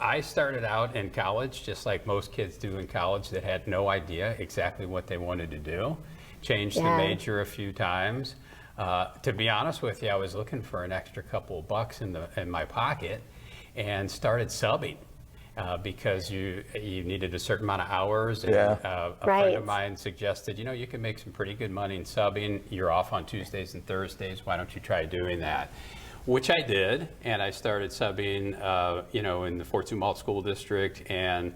I started out in college, just like most kids do in college, that had no idea exactly what they wanted to do. Changed the major a few times. To be honest with you, I was looking for an extra couple of bucks in my pocket and started subbing. Because you needed a certain amount of hours, and a friend of mine suggested, you can make some pretty good money in subbing. You're off on Tuesdays and Thursdays. Why don't you try doing that? Which I did, and I started subbing, in the Fort Zumwalt School District, and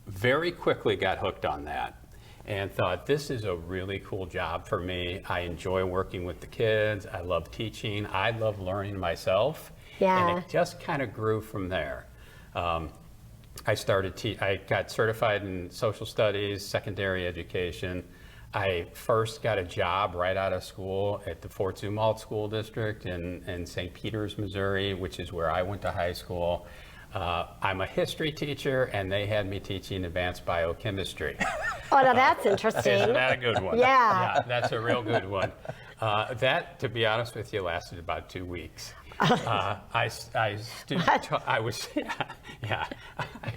very quickly got hooked on that, and thought this is a really cool job for me. I enjoy working with the kids. I love teaching. I love learning myself, and it just kind of grew from there. I got certified in social studies, secondary education. I first got a job right out of school at the Fort Zumwalt School District in St. Peters, Missouri, which is where I went to high school. I'm a history teacher, and they had me teaching advanced biochemistry. Oh, now that's interesting. Isn't that a good one? Yeah. That's a real good one. That, to be honest with you, lasted about 2 weeks. I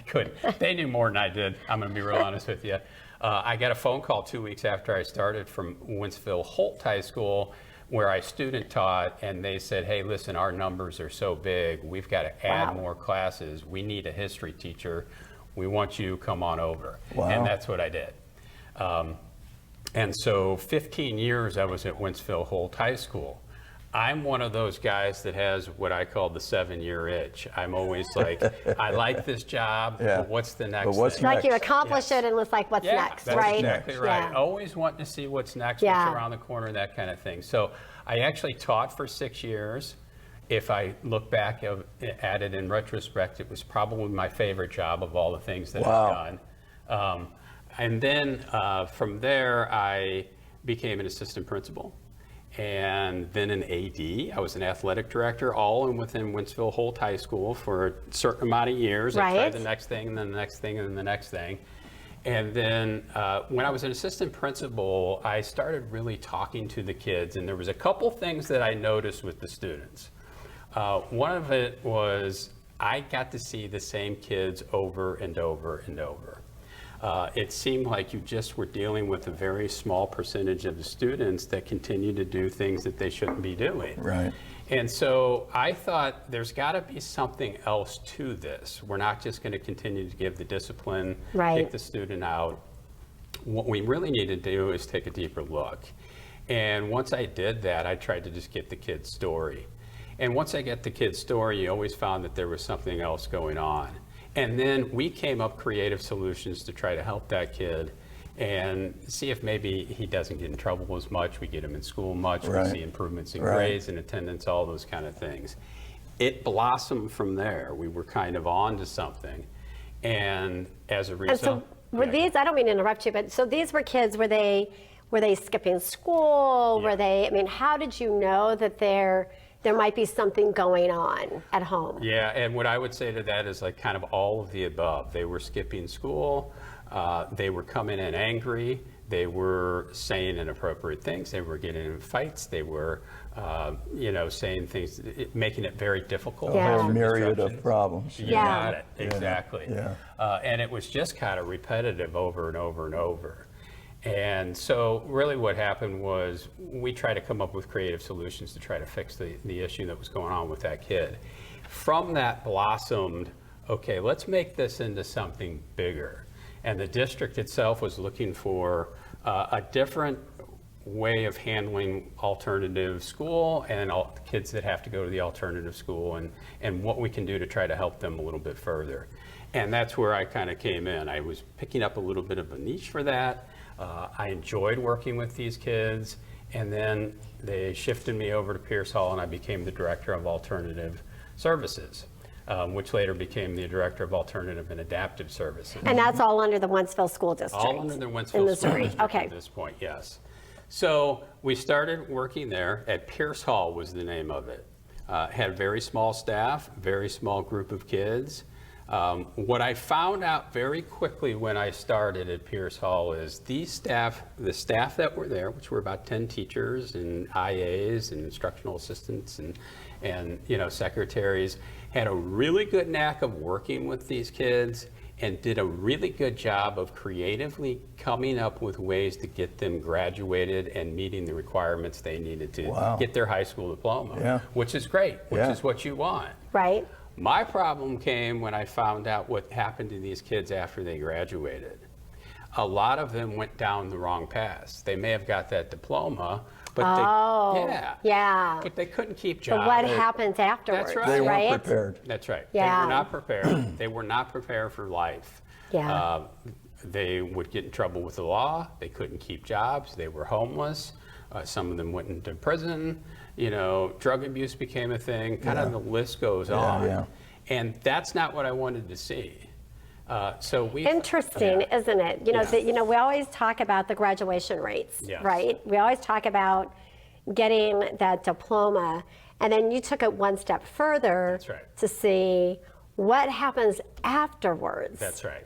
couldn't. They knew more than I did. I'm going to be real honest with you. I got a phone call 2 weeks after I started from Wentzville Holt High School, where I student taught, and they said, hey, listen, our numbers are so big, we've got to add more classes. We need a history teacher. We want you to come on over. Wow. And that's what I did. And so 15 years I was at Wentzville Holt High School. I'm one of those guys that has what I call the 7-year itch. I'm always like, I like this job, but what's the next thing? It's like you accomplish it and it's like, what's next, that's right? Exactly right. Yeah. Always wanting to see what's next, what's around the corner, that kind of thing. So I actually taught for 6 years. If I look back at it in retrospect, it was probably my favorite job of all the things that I've done. And then from there, I became an assistant principal. And then an AD. I was an athletic director, all within Wentzville Holt High School for a certain amount of years. I tried the next thing, and then the next thing, and then the next thing. And then when I was an assistant principal, I started really talking to the kids, and there was a couple things that I noticed with the students. One of it was I got to see the same kids over and over and over. It seemed like you just were dealing with a very small percentage of the students that continue to do things that they shouldn't be doing. Right. And so I thought there's got to be something else to this. We're not just going to continue to give the discipline, kick the student out. What we really need to do is take a deeper look. And once I did that, I tried to just get the kid's story. And once I get the kid's story, you always found that there was something else going on. And then we came up creative solutions to try to help that kid and see if maybe he doesn't get in trouble as much. We get him in school much. We see improvements in grades and attendance, all those kind of things. It blossomed from there. We were kind of on to something. And as a result. And so were these, I don't mean to interrupt you, but so these were kids, were they skipping school? Were they, I mean, how did you know that there might be something going on at home? Yeah, and what I would say to that is like kind of all of the above. They were skipping school, they were coming in angry, they were saying inappropriate things, they were getting in fights, they were, saying things, making it very difficult. A whole myriad of problems. You got it, exactly. And it was just kind of repetitive over and over and over. And so really what happened was we tried to come up with creative solutions to try to fix the issue that was going on with that kid. From that blossomed, okay, let's make this into something bigger. And the district itself was looking for a different way of handling alternative school and all the kids that have to go to the alternative school and what we can do to try to help them a little bit further. And that's where I kind of came in. I was picking up a little bit of a niche for that. I enjoyed working with these kids, and then they shifted me over to Pierce Hall, and I became the director of alternative services, which later became the director of alternative and adaptive services. And that's all under the Wentzville School District? All under the Wentzville School District at this point, yes. So we started working there at Pierce Hall was the name of it. Had a very small staff, very small group of kids. What I found out very quickly when I started at Pierce Hall is the staff that were there, which were about 10 teachers and IAs and instructional assistants and secretaries had a really good knack of working with these kids and did a really good job of creatively coming up with ways to get them graduated and meeting the requirements they needed to Wow. get their high school diploma, Yeah. which is great, which Yeah. is what you want. Right. My problem came when I found out what happened to these kids after they graduated. A lot of them went down the wrong path. They may have got that diploma, but Yeah. but they couldn't keep jobs. But what happens afterwards? That's right. They right? weren't prepared. That's right. Yeah. They were not prepared. They were not prepared for life. Yeah. They would get in trouble with the law. They couldn't keep jobs. They were homeless. Some of them went into prison. Drug abuse became a thing. Kind of the list goes on. Yeah. And that's not what I wanted to see. So we Interesting, Yeah. isn't it? We always talk about the graduation rates, Yes. right? We always talk about getting that diploma, and then you took it one step further That's right. to see what happens afterwards. That's right.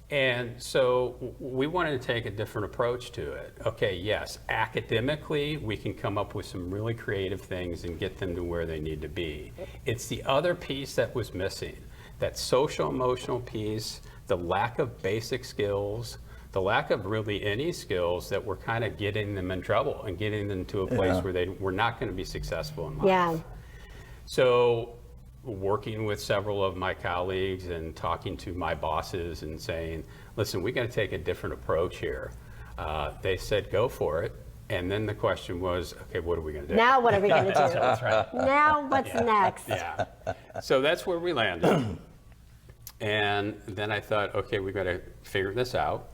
And so we wanted to take a different approach to it. Okay, yes, academically, we can come up with some really creative things and get them to where they need to be. It's the other piece that was missing, that social emotional piece, the lack of basic skills, the lack of really any skills that were kind of getting them in trouble and getting them to a place Yeah. where they were not going to be successful in life. Yeah. So working with several of my colleagues and talking to my bosses and saying, listen, we got to take a different approach here. They said, go for it. And then the question was, okay, what are we going to do? Now what are we going to do? That's right. Now what's next? Yeah. So that's where we landed. And then I thought, okay, we got to figure this out.